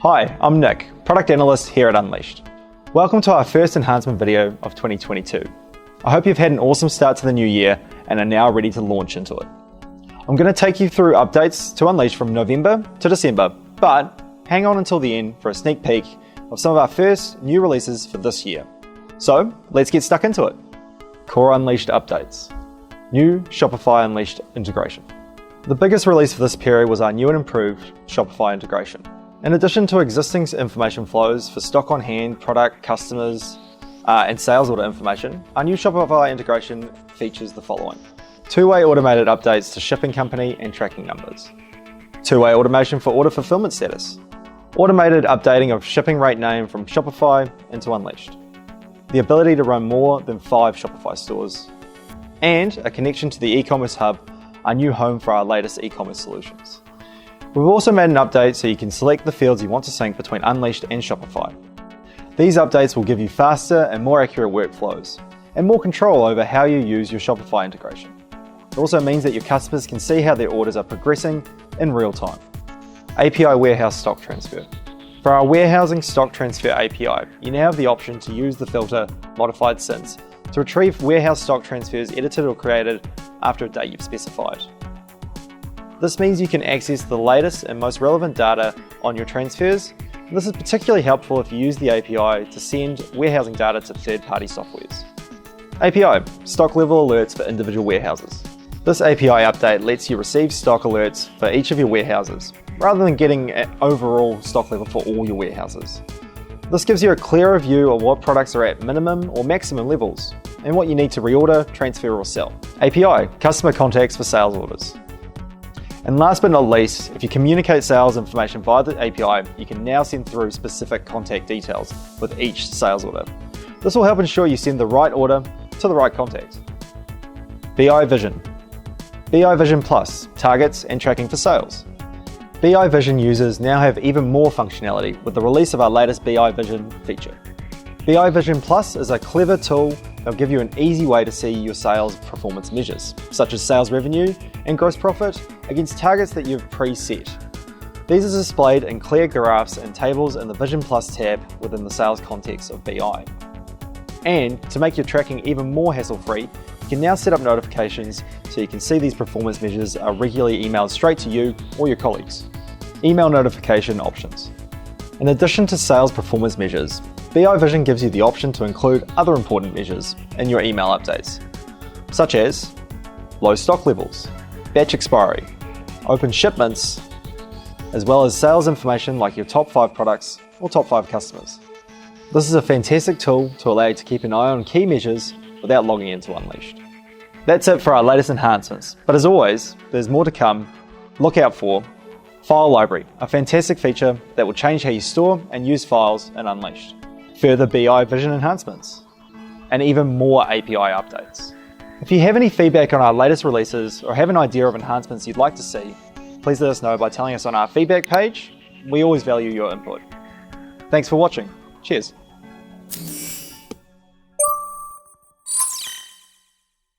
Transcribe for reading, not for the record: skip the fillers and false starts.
Hi, I'm Nick, Product Analyst here at Unleashed. Welcome to our first enhancement video of 2022. I hope you've had an awesome start to the new year and are now ready to launch into it. I'm going to take you through updates to Unleashed from November to December, but hang on until the end for a sneak peek of some of our first new releases for this year. So let's get stuck into it. Core Unleashed updates. New Shopify-Unleashed Integration. The biggest release for this period was our new and improved Shopify integration. In addition to existing information flows for stock on hand, product, customers, and sales order information, our new Shopify integration features the following. Two-way automated updates to shipping company and tracking numbers. Two-way automation for order fulfillment status. Automated updating of shipping rate name from Shopify into Unleashed. The ability to run more than 5 Shopify stores. And a connection to the e-commerce hub, our new home for our latest e-commerce solutions. We've also made an update so you can select the fields you want to sync between Unleashed and Shopify. These updates will give you faster and more accurate workflows, and more control over how you use your Shopify integration. It also means that your customers can see how their orders are progressing in real time. API Warehouse Stock Transfer. For our Warehousing Stock Transfer API, you now have the option to use the filter Modified Since to retrieve warehouse stock transfers edited or created after a date you've specified. This means you can access the latest and most relevant data on your transfers. This is particularly helpful if you use the API to send warehousing data to third-party softwares. API, stock level alerts for individual warehouses. This API update lets you receive stock alerts for each of your warehouses, rather than getting an overall stock level for all your warehouses. This gives you a clearer view of what products are at minimum or maximum levels, and what you need to reorder, transfer or sell. API, customer contacts for sales orders. And last but not least, if you communicate sales information via the API, you can now send through specific contact details with each sales order. This will help ensure you send the right order to the right contact. BI Vision. BI Vision Plus, targets and tracking for sales. BI Vision users now have even more functionality with the release of our latest BI Vision feature. BI Vision Plus is a clever tool that'll give you an easy way to see your sales performance measures, such as sales revenue and gross profit, against targets that you've preset. These are displayed in clear graphs and tables in the Vision Plus tab within the sales context of BI. And to make your tracking even more hassle-free, you can now set up notifications so you can see these performance measures are regularly emailed straight to you or your colleagues. Email notification options. In addition to sales performance measures, BI Vision gives you the option to include other important measures in your email updates, such as low stock levels, batch expiry, open shipments, as well as sales information like your top 5 products or top 5 customers. This is a fantastic tool to allow you to keep an eye on key measures without logging into Unleashed. That's it for our latest enhancements, but as always, there's more to come. Look out for File Library, a fantastic feature that will change how you store and use files in Unleashed. Further BI Vision enhancements, and even more API updates. If you have any feedback on our latest releases or have an idea of enhancements you'd like to see, please let us know by telling us on our feedback page. We always value your input. Thanks for watching. Cheers.